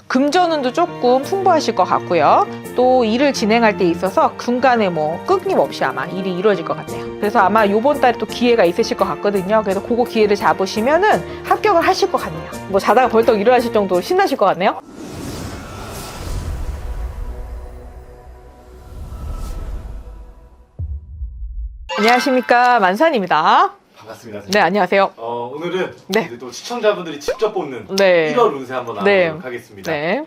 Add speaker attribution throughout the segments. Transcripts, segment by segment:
Speaker 1: 금전운도 조금 풍부하실 것 같고요. 또 일을 진행할 때 있어서 중간에 뭐 끊김없이 아마 일이 이루어질 것 같네요. 그래서 아마 요번 달에 또 기회가 있으실 것 같거든요. 그래서 그거 기회를 잡으시면은 합격을 하실 것 같네요. 뭐 자다가 벌떡 일어나실 정도로 신나실 것 같네요. 안녕하십니까, 만산입니다.
Speaker 2: 반갑습니다.
Speaker 1: 네, 안녕하세요.
Speaker 2: 오늘은
Speaker 1: 네.
Speaker 2: 이제 또 시청자분들이 직접 뽑는
Speaker 1: 네.
Speaker 2: 1월 운세 한번
Speaker 1: 네.
Speaker 2: 알아보도록 하겠습니다.
Speaker 1: 네.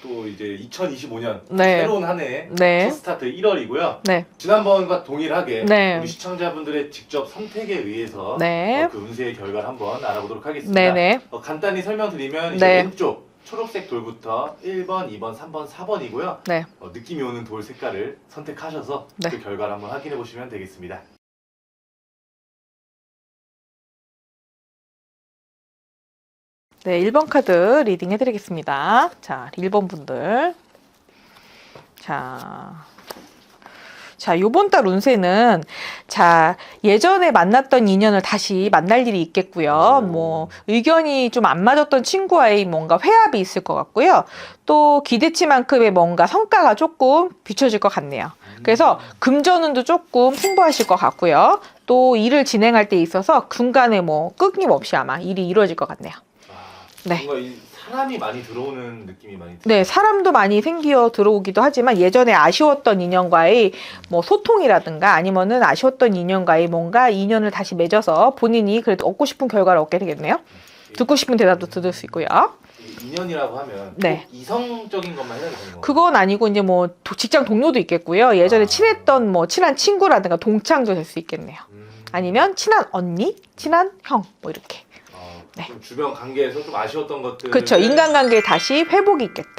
Speaker 2: 또 이제 2025년
Speaker 1: 네.
Speaker 2: 새로운 한 해
Speaker 1: 네.
Speaker 2: 첫 스타트 1월이고요.
Speaker 1: 네.
Speaker 2: 지난번과 동일하게
Speaker 1: 네.
Speaker 2: 우리 시청자분들의 직접 선택에 의해서
Speaker 1: 네.
Speaker 2: 그 운세의 결과를 한번 알아보도록 하겠습니다.
Speaker 1: 네네.
Speaker 2: 간단히 설명드리면 이제
Speaker 1: 네.
Speaker 2: 왼쪽 초록색 돌부터 1번, 2번, 3번, 4번이고요.
Speaker 1: 네.
Speaker 2: 느낌이 오는 돌 색깔을 선택하셔서
Speaker 1: 네.
Speaker 2: 그 결과를 한번 확인해 보시면 되겠습니다.
Speaker 1: 네, 1번 카드 리딩 해드리겠습니다. 자, 1번 분들. 자, 요번 달 운세는, 자, 예전에 만났던 인연을 다시 만날 일이 있겠고요. 뭐, 의견이 좀 안 맞았던 친구와의 뭔가 회합이 있을 것 같고요. 또 기대치만큼의 뭔가 성과가 조금 비춰질 것 같네요. 그래서 금전운도 조금 풍부하실 것 같고요. 또 일을 진행할 때 있어서 중간에 뭐 끊김없이 아마 일이 이루어질 것 같네요. 네.
Speaker 2: 뭔가 이 사람이 많이 들어오는 느낌이 많이 들어요.
Speaker 1: 네, 사람도 많이 생겨 들어오기도 하지만 예전에 아쉬웠던 인연과의 뭐 소통이라든가 아니면은 아쉬웠던 인연과의 뭔가 인연을 다시 맺어서 본인이 그래도 얻고 싶은 결과를 얻게 되겠네요. 듣고 싶은 대답도 들을 수 있고요.
Speaker 2: 인연이라고 하면
Speaker 1: 네.
Speaker 2: 꼭 이성적인 것만 해야 되는 건가요?
Speaker 1: 그건 아니고 이제 뭐 직장 동료도 있겠고요. 예전에 친했던 뭐 친한 친구라든가 동창도 될 수 있겠네요. 아니면 친한 언니, 친한 형 뭐 이렇게. 네.
Speaker 2: 좀 주변 관계에서 좀 아쉬웠던 것들.
Speaker 1: 그렇죠. 인간관계에 다시 회복이 있겠다.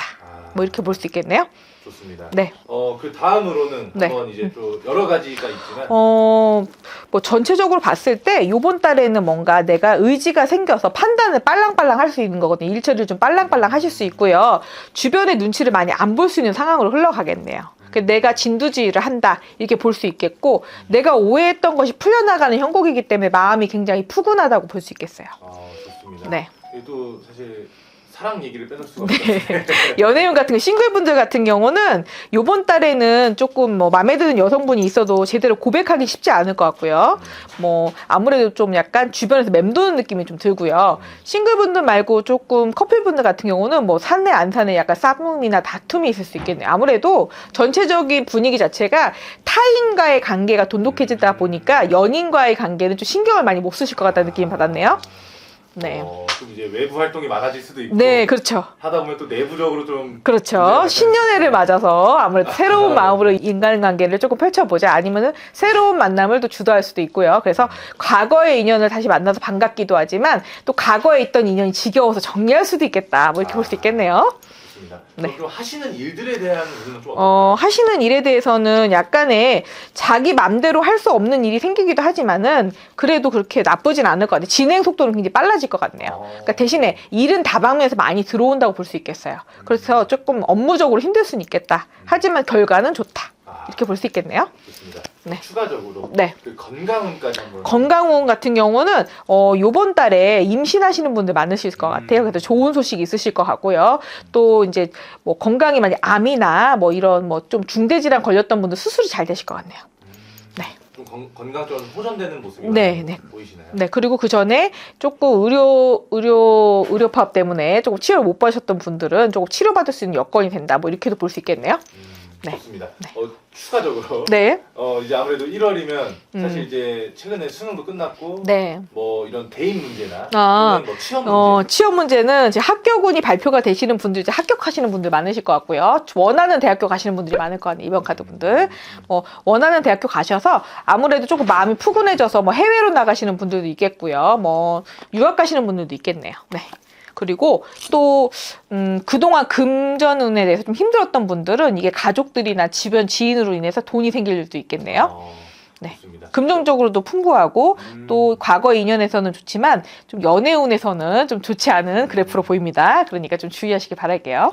Speaker 1: 뭐 이렇게 볼 수 있겠네요.
Speaker 2: 좋습니다.
Speaker 1: 네.
Speaker 2: 그 다음으로는
Speaker 1: 네.
Speaker 2: 한번 이제 또 여러 가지가 있지만
Speaker 1: 뭐 전체적으로 봤을 때 요번 달에는 뭔가 내가 의지가 생겨서 판단을 빨랑빨랑 할 수 있는 거거든요. 일처리를 좀 빨랑빨랑 하실 수 있고요. 주변의 눈치를 많이 안 볼 수 있는 상황으로 흘러가겠네요. 내가 진두지휘를 한다 이렇게 볼 수 있겠고 내가 오해했던 것이 풀려나가는 형국이기 때문에 마음이 굉장히 푸근하다고 볼 수 있겠어요.
Speaker 2: 좋습니다.
Speaker 1: 네.
Speaker 2: 또 사실 사랑 얘기를 빼놓을 수가
Speaker 1: 네.
Speaker 2: 없어요.
Speaker 1: 연애운 같은 거 싱글분들 같은 경우는 요번 달에는 조금 뭐 마음에 드는 여성분이 있어도 제대로 고백하기 쉽지 않을 것 같고요. 뭐 아무래도 좀 약간 주변에서 맴도는 느낌이 좀 들고요. 싱글분들 말고 조금 커플분들 같은 경우는 뭐 사내 안 사내 약간 싸움이나 다툼이 있을 수 있겠네요. 아무래도 전체적인 분위기 자체가 타인과의 관계가 돈독해지다 보니까 연인과의 관계는 좀 신경을 많이 못 쓰실 것 같다는 느낌을 받았네요. 네.
Speaker 2: 좀 이제 외부 활동이 많아질 수도 있고.
Speaker 1: 네, 그렇죠.
Speaker 2: 하다 보면 또 내부적으로 좀.
Speaker 1: 그렇죠. 신년회를 맞아서 아무래도 새로운 마음으로 인간관계를 조금 펼쳐보자. 아니면은 새로운 만남을 또 주도할 수도 있고요. 그래서 과거의 인연을 다시 만나서 반갑기도 하지만 또 과거에 있던 인연이 지겨워서 정리할 수도 있겠다. 뭐 이렇게 볼 수 있겠네요.
Speaker 2: 네. 좀 하시는 일들에 대한 부분은 좀 어떨까요?
Speaker 1: 하시는 일에 대해서는 약간의 자기 맘대로 할 수 없는 일이 생기기도 하지만은 그래도 그렇게 나쁘진 않을 것 같아요. 진행 속도는 굉장히 빨라질 것 같네요. 그러니까 대신에 일은 다방면에서 많이 들어온다고 볼 수 있겠어요. 그래서 조금 업무적으로 힘들 수는 있겠다. 하지만 결과는 좋다. 이렇게 볼 수 있겠네요.
Speaker 2: 좋습니다.
Speaker 1: 네.
Speaker 2: 추가적으로
Speaker 1: 네.
Speaker 2: 그 건강운까지 한번.
Speaker 1: 건강운 같은 경우는 요번 달에 임신하시는 분들 많으실 것 같아요. 그래서 좋은 소식이 있으실 것 같고요. 또 이제 뭐 건강이 만약 암이나 뭐 이런 뭐 좀 중대질환 걸렸던 분들 수술이 잘 되실 것 같네요. 네.
Speaker 2: 좀 건강적으로 호전되는 모습이
Speaker 1: 네, 네.
Speaker 2: 보이시나요?
Speaker 1: 네, 그리고 그 전에 조금 의료파업 때문에 조금 치료를 못 받으셨던 분들은 조금 치료받을 수 있는 여건이 된다. 뭐 이렇게도 볼 수 있겠네요. 네.
Speaker 2: 좋습니다.
Speaker 1: 네.
Speaker 2: 추가적으로
Speaker 1: 네.
Speaker 2: 이제 아무래도 1월이면 사실 이제 최근에 수능도 끝났고
Speaker 1: 네.
Speaker 2: 뭐 이런 대입 문제나
Speaker 1: 아,
Speaker 2: 뭐 취업 문제
Speaker 1: 취업 문제는 이제 합격운이 발표가 되시는 분들 이제 합격하시는 분들 많으실 것 같고요. 원하는 대학교 가시는 분들이 많을 것 같네요. 이번 카드 분들. 원하는 대학교 가셔서 아무래도 조금 마음이 푸근해져서 뭐 해외로 나가시는 분들도 있겠고요. 뭐 유학 가시는 분들도 있겠네요. 네. 그리고 또 그동안 금전운에 대해서 좀 힘들었던 분들은 이게 가족들이나 주변 지인으로 인해서 돈이 생길 일도 있겠네요. 네.
Speaker 2: 좋습니다.
Speaker 1: 금전적으로도 풍부하고 또 과거 인연에서는 좋지만 좀 연애운에서는 좀 좋지 않은 그래프로 보입니다. 그러니까 좀 주의하시길 바랄게요.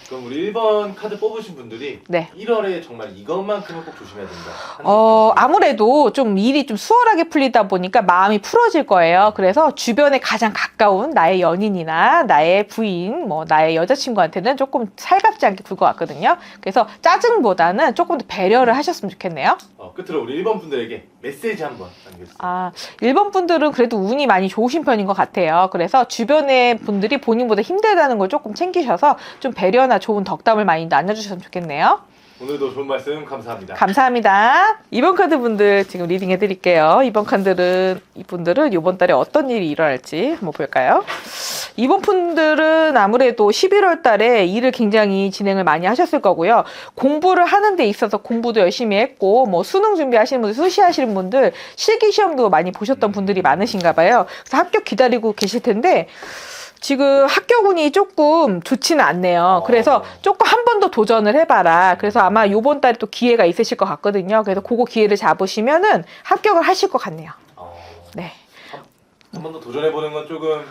Speaker 2: 그럼 우리 1번 카드 뽑으신 분들이
Speaker 1: 네.
Speaker 2: 1월에 정말 이것만큼은 꼭 조심해야 된다. 하는 게 있으신가요?
Speaker 1: 아무래도 좀 일이 좀 수월하게 풀리다 보니까 마음이 풀어질 거예요. 그래서 주변에 가장 가까운 나의 연인이나 나의 부인, 뭐 나의 여자친구한테는 조금 살갑지 않게 굴 것 같거든요. 그래서 짜증보다는 조금 더 배려를 하셨으면 좋겠네요.
Speaker 2: 끝으로 우리 1번 분들에게 메시지 한번 남겨주세요.
Speaker 1: 1번 분들은 그래도 운이 많이 좋으신 편인 것 같아요. 그래서 주변의 분들이 본인보다 힘들다는 걸 조금 챙기셔서 좀 배려나 좋은 덕담을 많이 나눠주셨으면 좋겠네요.
Speaker 2: 오늘도 좋은 말씀 감사합니다.
Speaker 1: 감사합니다. 2번 카드 분들 지금 리딩 해드릴게요. 2번 카드는 이분들은 이번 달에 어떤 일이 일어날지 한번 볼까요? 2번 분들은 아무래도 11월 달에 일을 굉장히 진행을 많이 하셨을 거고요. 공부를 하는 데 있어서 공부도 열심히 했고 뭐 수능 준비하시는 분들, 수시하시는 분들, 실기시험도 많이 보셨던 분들이 많으신가 봐요. 그래서 합격 기다리고 계실 텐데 지금 합격운이 조금 좋지는 않네요. 그래서 조금 한 번 더 도전을 해봐라. 그래서 아마 요번 달에 또 기회가 있으실 것 같거든요. 그래서 그거 기회를 잡으시면은 합격을 하실 것 같네요. 네.
Speaker 2: 한 번 더 도전해보는 건 조금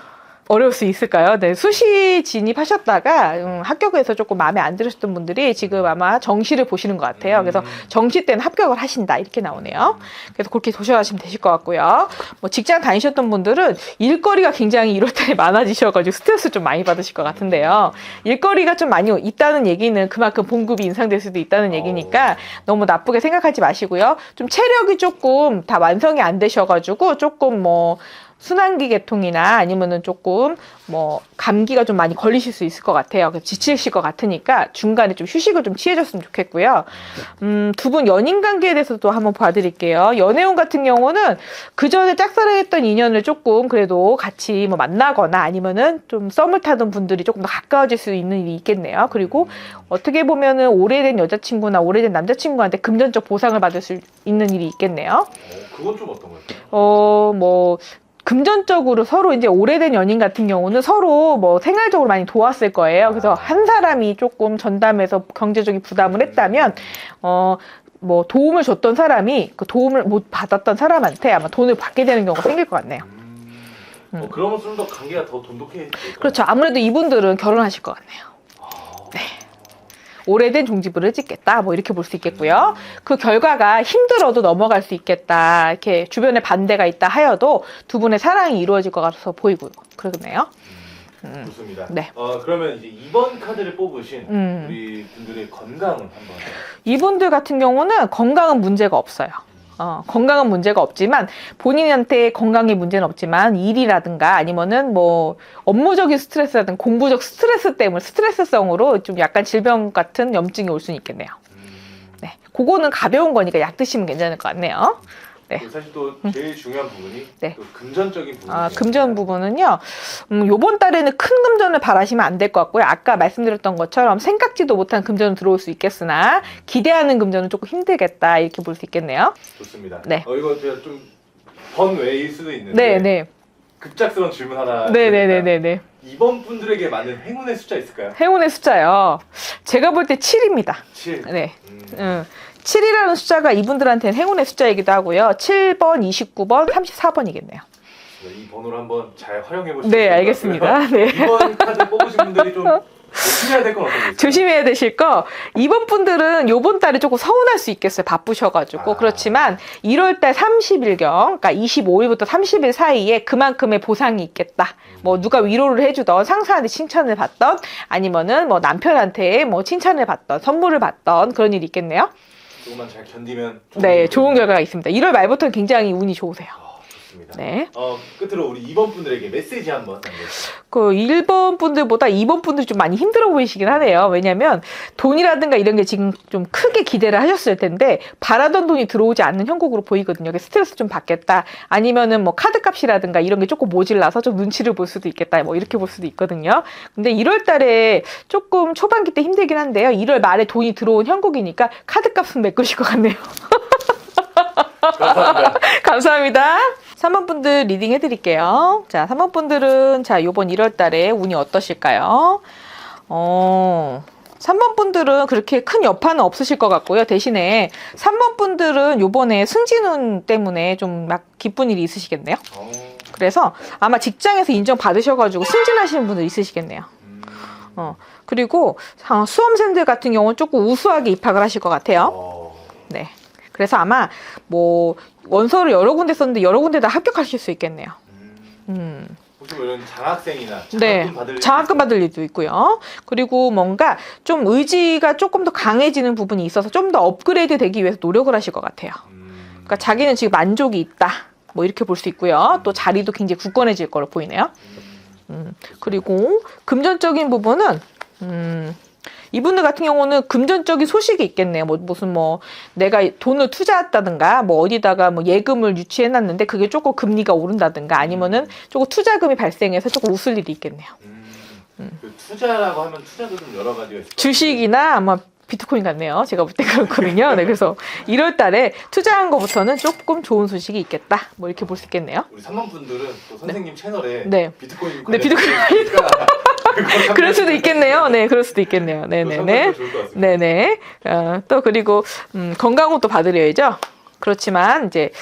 Speaker 1: 어려울 수 있을까요? 네, 수시 진입하셨다가 합격해서 조금 마음에 안 들으셨던 분들이 지금 아마 정시를 보시는 것 같아요. 그래서 정시 때는 합격을 하신다 이렇게 나오네요. 그래서 그렇게 도전하시면 되실 것 같고요. 뭐 직장 다니셨던 분들은 일거리가 굉장히 1월달에 많아지셔가지고 스트레스 좀 많이 받으실 것 같은데요. 일거리가 좀 많이 있다는 얘기는 그만큼 봉급이 인상될 수도 있다는 얘기니까 너무 나쁘게 생각하지 마시고요. 좀 체력이 조금 다 완성이 안 되셔가지고 조금 뭐 순환기 계통이나 아니면은 조금 뭐 감기가 좀 많이 걸리실 수 있을 것 같아요. 그래서 지치실 것 같으니까 중간에 좀 휴식을 좀 취해줬으면 좋겠고요. 두 분 연인 관계에 대해서도 한번 봐드릴게요. 연애운 같은 경우는 그 전에 짝사랑했던 인연을 조금 그래도 같이 뭐 만나거나 아니면은 좀 썸을 타던 분들이 조금 더 가까워질 수 있는 일이 있겠네요. 그리고 어떻게 보면은 오래된 여자친구나 오래된 남자친구한테 금전적 보상을 받을 수 있는 일이 있겠네요.
Speaker 2: 그건 좀 어떤 거예요?
Speaker 1: 뭐 금전적으로 서로 이제 오래된 연인 같은 경우는 서로 뭐 생활적으로 많이 도왔을 거예요. 그래서 한 사람이 조금 전담해서 경제적인 부담을 했다면, 뭐 도움을 줬던 사람이 그 도움을 못 받았던 사람한테 아마 돈을 받게 되는 경우가 생길 것 같네요.
Speaker 2: 그러면 좀 더 관계가 더 돈독해질까요?
Speaker 1: 그렇죠. 아무래도 이분들은 결혼하실 것 같네요. 네. 오래된 종지부를 찍겠다 뭐 이렇게 볼 수 있겠고요. 그 결과가 힘들어도 넘어갈 수 있겠다 이렇게 주변에 반대가 있다 하여도 두 분의 사랑이 이루어질 것 같아서 보이고 그러네요.
Speaker 2: 좋습니다.
Speaker 1: 네.
Speaker 2: 그러면 이제 2번 카드를 뽑으신 우리 분들의 건강은 한번
Speaker 1: 이분들 같은 경우는 건강은 문제가 없어요. 건강은 문제가 없지만 본인한테 건강에 문제는 없지만 일이라든가 아니면은 뭐 업무적인 스트레스라든가 공부적 스트레스 때문에 스트레스성으로 좀 약간 질병 같은 염증이 올 수는 있겠네요. 네, 그거는 가벼운 거니까 약 드시면 괜찮을 것 같네요. 네.
Speaker 2: 사실 또 제일 중요한 부분이
Speaker 1: 네.
Speaker 2: 또 금전적인 부분.
Speaker 1: 금전 부분은요. 요번 달에는 큰 금전을 바라시면 안 될 것 같고요. 아까 말씀드렸던 것처럼 생각지도 못한 금전은 들어올 수 있겠으나 기대하는 금전은 조금 힘들겠다 이렇게 볼 수 있겠네요.
Speaker 2: 좋습니다.
Speaker 1: 네.
Speaker 2: 이거 제가 좀 번외일 수도 있는데
Speaker 1: 네.
Speaker 2: 급작스러운 질문 하나.
Speaker 1: 네.
Speaker 2: 2번 분들에게 맞는 행운의 숫자 있을까요?
Speaker 1: 행운의 숫자요. 제가 볼 때 7입니다.
Speaker 2: 7.
Speaker 1: 네. 7이라는 숫자가 이분들한테는 행운의 숫자이기도 하고요. 7번, 29번, 34번이겠네요.
Speaker 2: 이 번호를 한번 잘 활용해 보시면
Speaker 1: 네, 알겠습니다. 네.
Speaker 2: 2번 카드 뽑으신 분들이 좀 조심해야 될 건 어떤 게 있어요?
Speaker 1: 조심해야 되실 거, 이번 분들은 요번 달에 조금 서운할 수 있겠어요. 바쁘셔가지고. 그렇지만 1월달 30일경, 그러니까 25일부터 30일 사이에 그만큼의 보상이 있겠다. 뭐 누가 위로를 해주던, 상사한테 칭찬을 받던, 아니면은 뭐 남편한테 뭐 칭찬을 받던, 선물을 받던 그런 일이 있겠네요.
Speaker 2: 조금만 잘 견디면
Speaker 1: 네, 좋은 결과가 있습니다. 1월 말부터는 굉장히 운이 좋으세요.
Speaker 2: 좋습니다.
Speaker 1: 네.
Speaker 2: 끝으로 우리 2번 분들에게 메시지 한번 남겨주세요.
Speaker 1: 그 1번 분들보다 2번 분들이 좀 많이 힘들어 보이시긴 하네요. 왜냐면 돈이라든가 이런 게 지금 좀 크게 기대를 하셨을 텐데 바라던 돈이 들어오지 않는 형국으로 보이거든요. 그래서 스트레스 좀 받겠다. 아니면은 뭐 카드값이라든가 이런 게 조금 모질라서 좀 눈치를 볼 수도 있겠다. 뭐 이렇게 볼 수도 있거든요. 근데 1월 달에 조금 초반기 때 힘들긴 한데요. 1월 말에 돈이 들어온 형국이니까 카드값은 메꾸실 것 같네요.
Speaker 2: 감사합니다.
Speaker 1: 감사합니다. 3번 분들 리딩 해드릴게요. 자, 3번 분들은 자, 요번 1월 달에 운이 어떠실까요? 3번 분들은 그렇게 큰 여파는 없으실 것 같고요. 대신에 3번 분들은 요번에 승진운 때문에 좀 막 기쁜 일이 있으시겠네요. 그래서 아마 직장에서 인정받으셔가지고 승진하시는 분들 있으시겠네요. 그리고 수험생들 같은 경우는 조금 우수하게 입학을 하실 것 같아요. 네. 그래서 아마 뭐 원서를 여러 군데 썼는데 여러 군데 다 합격하실 수 있겠네요.
Speaker 2: 혹시 뭐 이런 장학생이나
Speaker 1: 네, 장학금 받을 일도 있고요. 그리고 뭔가 좀 의지가 조금 더 강해지는 부분이 있어서 좀 더 업그레이드 되기 위해서 노력을 하실 것 같아요. 그러니까 자기는 지금 만족이 있다. 뭐 이렇게 볼 수 있고요. 또 자리도 굉장히 굳건해질 거로 보이네요. 그리고 금전적인 부분은 이분들 같은 경우는 금전적인 소식이 있겠네요. 무슨 내가 돈을 투자했다든가 어디다가 예금을 유치해놨는데 그게 조금 금리가 오른다든가 아니면은 조금 투자금이 발생해서 조금 웃을 일이 있겠네요.
Speaker 2: 그 투자라고 하면 투자도 좀 여러 가지가 있어요.
Speaker 1: 주식이나 아마 비트코인 같네요. 제가 볼 때 그렇거든요. 네, 그래서 1월 달에 투자한 것부터는 조금 좋은 소식이 있겠다. 뭐 이렇게 볼 수 있겠네요.
Speaker 2: 우리 3번 분들은 또 선생님 채널에
Speaker 1: 네.
Speaker 2: 비트코인
Speaker 1: 네, 비트코인 그럴 수도 있겠네요. 네, 그럴 수도 있겠네요. 네네네. 네네. 또 그리고 건강은 또 받으려야죠. 그렇지만 이제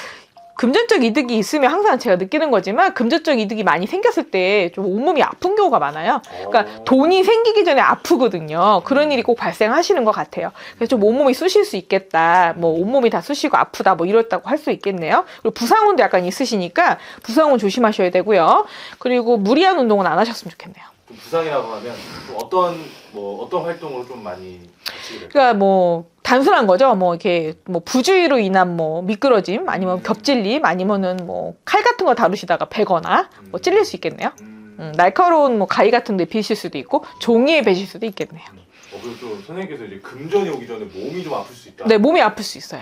Speaker 1: 금전적 이득이 있으면 항상 제가 느끼는 거지만 금전적 이득이 많이 생겼을 때 좀 온몸이 아픈 경우가 많아요. 그러니까 돈이 생기기 전에 아프거든요. 그런 일이 꼭 발생하시는 것 같아요. 그래서 좀 온몸이 쑤실 수 있겠다. 온몸이 다 쑤시고 아프다. 이렇다고 할 수 있겠네요. 그리고 부상운도 약간 있으시니까 부상운 조심하셔야 되고요. 그리고 무리한 운동은 안 하셨으면 좋겠네요.
Speaker 2: 부상이라고 하면 좀 어떤 활동으로 좀 많이 하시게 될까요?
Speaker 1: 그러니까 단순한 거죠. 이렇게 부주의로 인한 미끄러짐 아니면 겹질림 아니면은 칼 같은 거 다루시다가 베거나 찔릴 수 있겠네요. 날카로운 가위 같은 데 비실 수도 있고 종이에 베실 수도 있겠네요.
Speaker 2: 그리고 또 선생님께서 이제 금전이 오기 전에 몸이 좀 아플 수 있다.
Speaker 1: 네, 몸이 아플 수 있어요.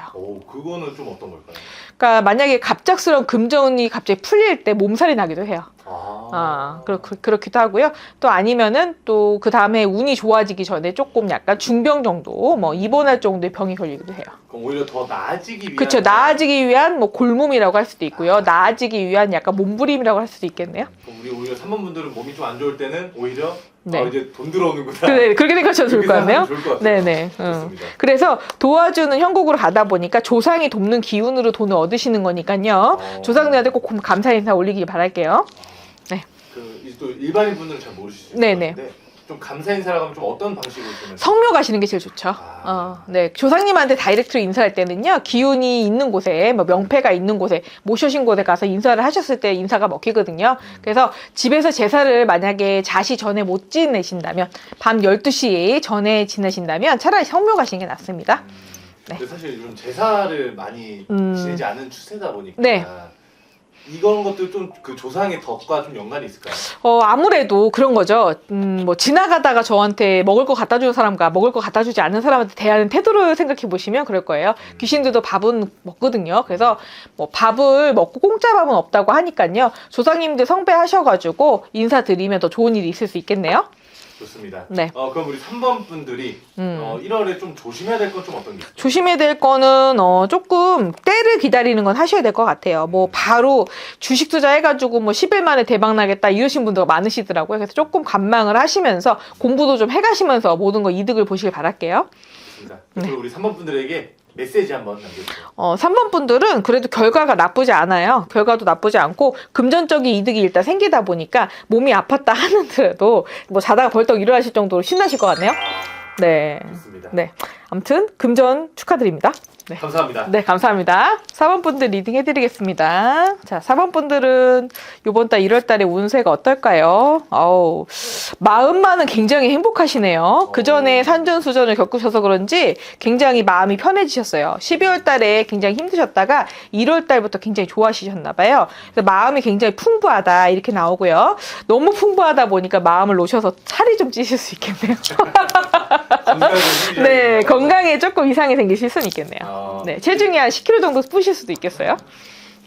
Speaker 2: 그거는 좀 어떤 걸까요?
Speaker 1: 그러니까 만약에 갑작스러운 금전이 갑자기 풀릴 때 몸살이 나기도 해요. 그렇기도 하고요. 또 아니면은 또 그 다음에 운이 좋아지기 전에 조금 약간 중병 정도, 입원할 정도의 병이 걸리기도 해요.
Speaker 2: 그럼 오히려 더 나아지기 위한.
Speaker 1: 그렇죠. 나아지기 위한 골몸이라고 할 수도 있고요. 나아지기 위한 약간 몸부림이라고 할 수도 있겠네요.
Speaker 2: 그럼 우리 오히려 3번 분들은 몸이 좀 안 좋을 때는 오히려
Speaker 1: 네.
Speaker 2: 이제 돈 들어오는구나.
Speaker 1: 네, 그렇게 생각하셔도 좋을 것 같네요.
Speaker 2: 좋을 것 같아요.
Speaker 1: 네네.
Speaker 2: 좋습니다.
Speaker 1: 그래서 도와주는 형국으로 가다 보니까 조상이 돕는 기운으로 돈을 얻으시는 거니까요. 조상들한테 꼭 감사 인사 올리길 바랄게요. 네.
Speaker 2: 또 일반인 분들은 잘 모르실 수 있을 것 같은데 좀 감사 인사라고 하면 좀 어떤 방식으로 좀
Speaker 1: 성묘 가시는 게 제일 좋죠. 네. 조상님한테 다이렉트로 인사할 때는요, 기운이 있는 곳에, 명패가 있는 곳에, 모셔신 곳에 가서 인사를 하셨을 때 인사가 먹히거든요. 그래서 집에서 제사를 만약에 자시 전에 못 지내신다면, 밤 12시 전에 지내신다면 차라리 성묘 가시는 게 낫습니다.
Speaker 2: 네. 근데 사실 요즘 제사를 많이 지내지 않는 추세다 보니까
Speaker 1: 네.
Speaker 2: 이런 것도 좀 그 조상의 덕과 좀 연관이 있을까요?
Speaker 1: 아무래도 그런 거죠. 지나가다가 저한테 먹을 거 갖다 주는 사람과 먹을 거 갖다 주지 않는 사람한테 대하는 태도를 생각해 보시면 그럴 거예요. 귀신들도 밥은 먹거든요. 그래서 밥을 먹고 공짜 밥은 없다고 하니까요. 조상님들 성배하셔가지고 인사드리면 더 좋은 일이 있을 수 있겠네요.
Speaker 2: 좋습니다.
Speaker 1: 네.
Speaker 2: 그럼 우리 3번 분들이 1월에 좀 조심해야 될 건 좀 어떤 게 있어요?
Speaker 1: 조심해야 될 거는 조금 때를 기다리는 건 하셔야 될 것 같아요. 바로 주식 투자해가지고 10일 만에 대박 나겠다 이러신 분들 많으시더라고요. 그래서 조금 관망을 하시면서 공부도 좀 해가시면서 모든 거 이득을 보시길 바랄게요.
Speaker 2: 좋습니다. 그리고 우리 3번 분들에게 메시지 한번 남겨주세요.
Speaker 1: 3번 분들은 그래도 결과가 나쁘지 않아요. 결과도 나쁘지 않고 금전적인 이득이 일단 생기다 보니까 몸이 아팠다 하는데도 자다가 벌떡 일어나실 정도로 신나실 것 같네요. 네.
Speaker 2: 좋습니다.
Speaker 1: 네. 아무튼 금전 축하드립니다. 네.
Speaker 2: 감사합니다.
Speaker 1: 네, 감사합니다. 4번 분들 리딩 해드리겠습니다. 자, 4번 분들은 이번 달 1월 달에 운세가 어떨까요? 마음만은 굉장히 행복하시네요. 그 전에 산전수전을 겪으셔서 그런지 굉장히 마음이 편해지셨어요. 12월 달에 굉장히 힘드셨다가 1월 달부터 굉장히 좋아지셨나 봐요. 그래서 마음이 굉장히 풍부하다 이렇게 나오고요. 너무 풍부하다 보니까 마음을 놓으셔서 살이 좀 찌실 수 있겠네요. 네, 건강에 조금 이상이 생기실 수는 있겠네요. 네, 체중이 한 10kg 정도 뿌실 수도 있겠어요.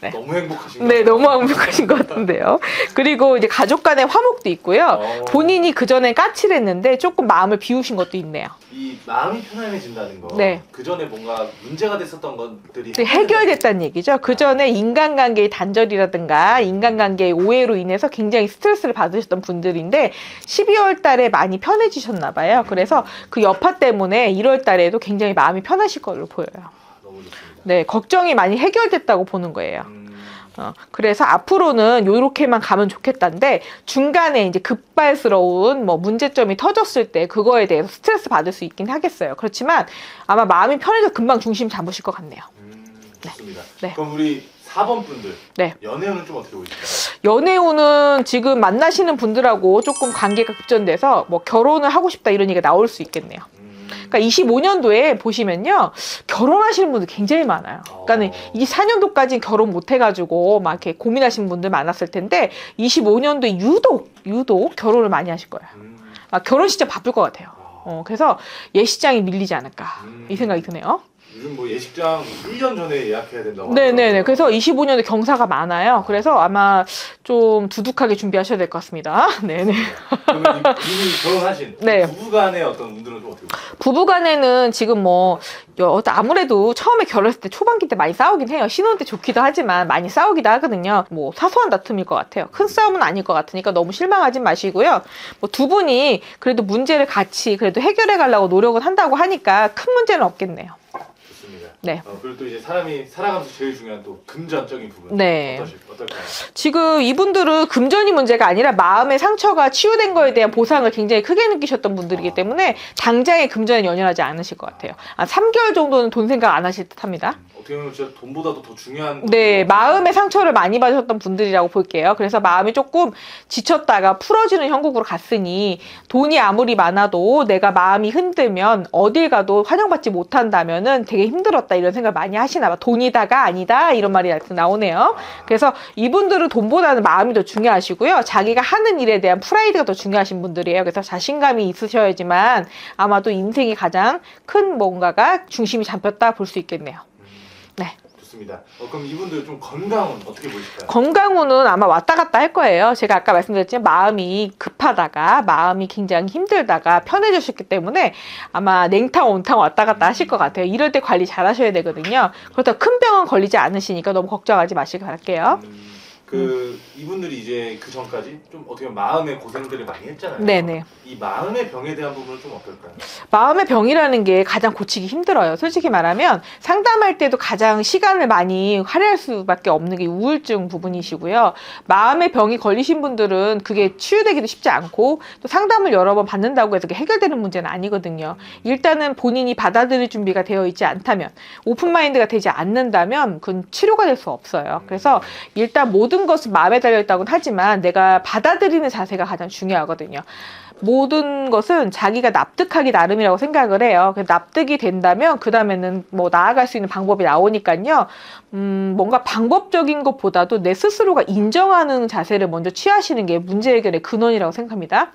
Speaker 1: 네.
Speaker 2: 너무 행복하신
Speaker 1: 네,
Speaker 2: 것
Speaker 1: 너무 완벽하신 것 같은데요. 그리고 이제 가족 간의 화목도 있고요. 본인이 그전에 까칠을 했는데 조금 마음을 비우신 것도 있네요.
Speaker 2: 이 마음이 편안해진다는 거.
Speaker 1: 네.
Speaker 2: 그 전에 뭔가 문제가 됐었던 것들이
Speaker 1: 해결됐다는 얘기죠. 그전에 인간관계의 단절이라든가 인간관계의 오해로 인해서 굉장히 스트레스를 받으셨던 분들인데 12월 달에 많이 편해지셨나 봐요. 그래서 그 여파 때문에 1월 달에도 굉장히 마음이 편하실 걸로 보여요.
Speaker 2: 너무 좋습니다.
Speaker 1: 네, 걱정이 많이 해결됐다고 보는 거예요. 그래서 앞으로는 요렇게만 가면 좋겠다는데 중간에 이제 급발스러운 뭐 문제점이 터졌을 때 그거에 대해서 스트레스 받을 수 있긴 하겠어요. 그렇지만 아마 마음이 편해져 금방 중심 잡으실 것 같네요.
Speaker 2: 좋습니다.
Speaker 1: 네.
Speaker 2: 그럼 우리 4번 분들
Speaker 1: 네.
Speaker 2: 연애운은 좀 어떻게 보실까요?
Speaker 1: 연애운은 지금 만나시는 분들하고 조금 관계가 급전돼서 뭐 결혼을 하고 싶다 이런 얘기가 나올 수 있겠네요. 그러니까 25년도에 보시면요 결혼하시는 분들 굉장히 많아요. 그러니까는 24년도까지 결혼 못 해가지고 막 이렇게 고민하시는 분들 많았을 텐데 25년도에 유독 결혼을 많이 하실 거예요. 결혼 시장 바쁠 것 같아요. 그래서 예시장이 밀리지 않을까 이 생각이 드네요.
Speaker 2: 요즘 뭐 예식장 1년 전에 예약해야 된다고
Speaker 1: 네네네. 그래서 25년에 경사가 많아요. 그래서 아마 좀 두둑하게 준비하셔야 될 것 같습니다. 네네.
Speaker 2: 그러면 이미 결혼하신
Speaker 1: 네.
Speaker 2: 부부간의 어떤 운들은 좀 어떻게 보세요?
Speaker 1: 부부간에는 지금 뭐 아무래도 처음에 결혼했을 때 초반기 때 많이 싸우긴 해요. 신혼 때 좋기도 하지만 많이 싸우기도 하거든요. 뭐 사소한 다툼일 것 같아요. 큰 싸움은 아닐 것 같으니까 너무 실망하지 마시고요. 뭐 두 분이 그래도 문제를 같이 그래도 해결해 가려고 노력을 한다고 하니까 큰 문제는 없겠네요.
Speaker 2: 좋습니다.
Speaker 1: 네.
Speaker 2: 그리고 또 이제 사람이 살아가면서 제일 중요한 또 금전적인 부분.
Speaker 1: 네.
Speaker 2: 어떨까요?
Speaker 1: 지금 이분들은 금전이 문제가 아니라 마음의 상처가 치유된 거에 대한 보상을 굉장히 크게 느끼셨던 분들이기 때문에 당장의 금전에 연연하지 않으실 것 같아요. 3개월 정도는 돈 생각 안 하실 듯 합니다.
Speaker 2: 어떻게 보면 진짜 돈보다도 더 중요한.
Speaker 1: 네, 마음의 상처를 많이 받으셨던 분들이라고 볼게요. 그래서 마음이 조금 지쳤다가 풀어지는 형국으로 갔으니 돈이 아무리 많아도 내가 마음이 흔들면 어딜 가도 환영받지 못한다면은 되게 힘들었다 이런 생각을 많이 하시나 봐. 돈이다가 아니다 이런 말이 나오네요. 그래서 이분들은 돈보다는 마음이 더 중요하시고요. 자기가 하는 일에 대한 프라이드가 더 중요하신 분들이에요. 그래서 자신감이 있으셔야지만 아마도 인생이 가장 큰 뭔가가 중심이 잡혔다 볼 수 있겠네요. 네.
Speaker 2: 좋습니다. 그럼 이분들 좀 건강은 어떻게 보실까요?
Speaker 1: 건강운은 아마 왔다 갔다 할 거예요. 제가 아까 말씀드렸지만 마음이 급하다가 마음이 굉장히 힘들다가 편해지셨기 때문에 아마 냉탕 온탕 왔다 갔다 하실 것 같아요. 이럴 때 관리 잘 하셔야 되거든요. 그렇다고 큰 병은 걸리지 않으시니까 너무 걱정하지 마시기 바랄게요.
Speaker 2: 이분들이 이제 그 전까지 좀 어떻게 보면 마음의 고생들을 많이 했잖아요.
Speaker 1: 네네.
Speaker 2: 이 마음의 병에 대한 부분은 좀 어떨까요?
Speaker 1: 마음의 병이라는 게 가장 고치기 힘들어요. 솔직히 말하면 상담할 때도 가장 시간을 많이 할애할 수밖에 없는 게 우울증 부분이시고요. 마음의 병이 걸리신 분들은 그게 치유되기도 쉽지 않고 또 상담을 여러 번 받는다고 해서 그게 해결되는 문제는 아니거든요. 일단은 본인이 받아들일 준비가 되어 있지 않다면 오픈마인드가 되지 않는다면 그건 치료가 될 수 없어요. 그래서 일단 모든 것은 마음에 달려있다고는 하지만 내가 받아들이는 자세가 가장 중요하거든요. 모든 것은 자기가 납득하기 나름이라고 생각을 해요. 그래서 납득이 된다면 그 다음에는 뭐 나아갈 수 있는 방법이 나오니까요. 뭔가 방법적인 것보다도 내 스스로가 인정하는 자세를 먼저 취하시는 게 문제 해결의 근원이라고 생각합니다.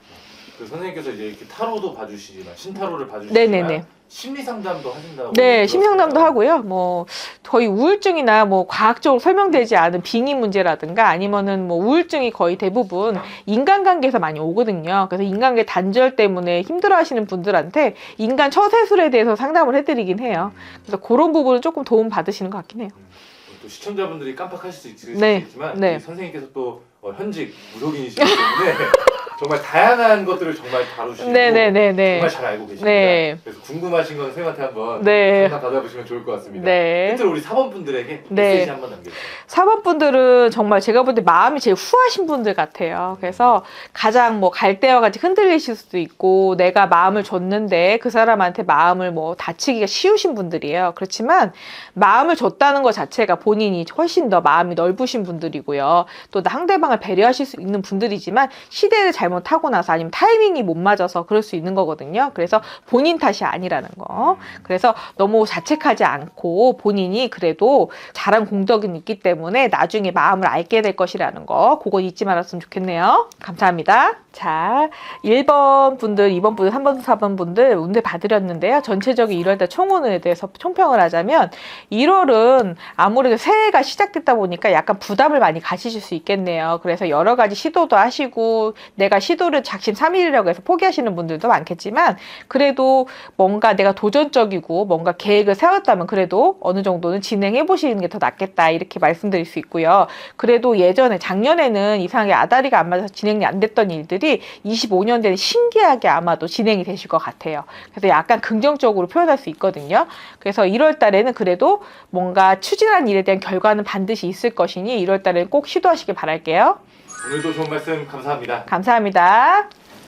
Speaker 2: 그 선생님께서 이제 이렇게 타로도 봐주시지만 신타로를 봐주시지만
Speaker 1: 네네네.
Speaker 2: 심리 상담도 하신다고.
Speaker 1: 네, 심리 상담도 하고요. 뭐 거의 우울증이나 뭐 과학적으로 설명되지 않은 빙의 문제라든가 아니면은 뭐 우울증이 거의 대부분 인간관계에서 많이 오거든요. 그래서 인간관계 단절 때문에 힘들어하시는 분들한테 인간 처세술에 대해서 상담을 해드리긴 해요. 그래서 그런 부분은 조금 도움 받으시는 것 같긴 해요.
Speaker 2: 또 시청자분들이 깜빡하실 수
Speaker 1: 네,
Speaker 2: 있지만
Speaker 1: 네.
Speaker 2: 선생님께서 또 현직 무속인이시기 때문에 정말 다양한 것들을 정말 다루시고
Speaker 1: 네네네네.
Speaker 2: 정말 잘 알고 계십니다.
Speaker 1: 네.
Speaker 2: 그래서 궁금하신 건 선생님한테 한번
Speaker 1: 네.
Speaker 2: 상담 받아보시면 좋을 것 같습니다.
Speaker 1: 네.
Speaker 2: 끝으로 우리 4번 분들에게
Speaker 1: 네.
Speaker 2: 메시지 한번 남겨주세요.
Speaker 1: 4번 분들은 정말 제가 볼 때 마음이 제일 후하신 분들 같아요. 그래서 가장 뭐 갈대와 같이 흔들리실 수도 있고 내가 마음을 줬는데 그 사람한테 마음을 뭐 다치기가 쉬우신 분들이에요. 그렇지만 마음을 줬다는 것 자체가 본인이 훨씬 더 마음이 넓으신 분들이고요. 또 상대방을 배려하실 수 있는 분들이지만 시대를 잘못 잘못하고 나서 아니면 타이밍이 못 맞아서 그럴 수 있는 거거든요. 그래서 본인 탓이 아니라는 거. 그래서 너무 자책하지 않고 본인이 그래도 잘한 공덕이 있기 때문에 나중에 마음을 알게 될 것이라는 거. 그거 잊지 말았으면 좋겠네요. 감사합니다. 자, 1번 분들, 2번 분들, 3번, 4번 분들 운세 봐드렸는데요. 전체적인 1월달 총운에 대해서 총평을 하자면 1월은 아무래도 새해가 시작됐다 보니까 약간 부담을 많이 가지실 수 있겠네요. 그래서 여러 가지 시도도 하시고 내가 시도를 작심삼일이라고 해서 포기하시는 분들도 많겠지만 그래도 뭔가 내가 도전적이고 뭔가 계획을 세웠다면 그래도 어느 정도는 진행해 보시는 게 더 낫겠다 이렇게 말씀드릴 수 있고요. 그래도 예전에 작년에는 이상하게 아다리가 안 맞아서 진행이 안 됐던 일들이 25년 되는 신기하게 아마도 진행이 되실 것 같아요. 그래서 약간 긍정적으로 표현할 수 있거든요. 그래서 1월 달에는 그래도 뭔가 추진한 일에 대한 결과는 반드시 있을 것이니 1월 달에는 꼭 시도하시길 바랄게요.
Speaker 2: 오늘도 좋은 말씀 감사합니다.
Speaker 1: 감사합니다.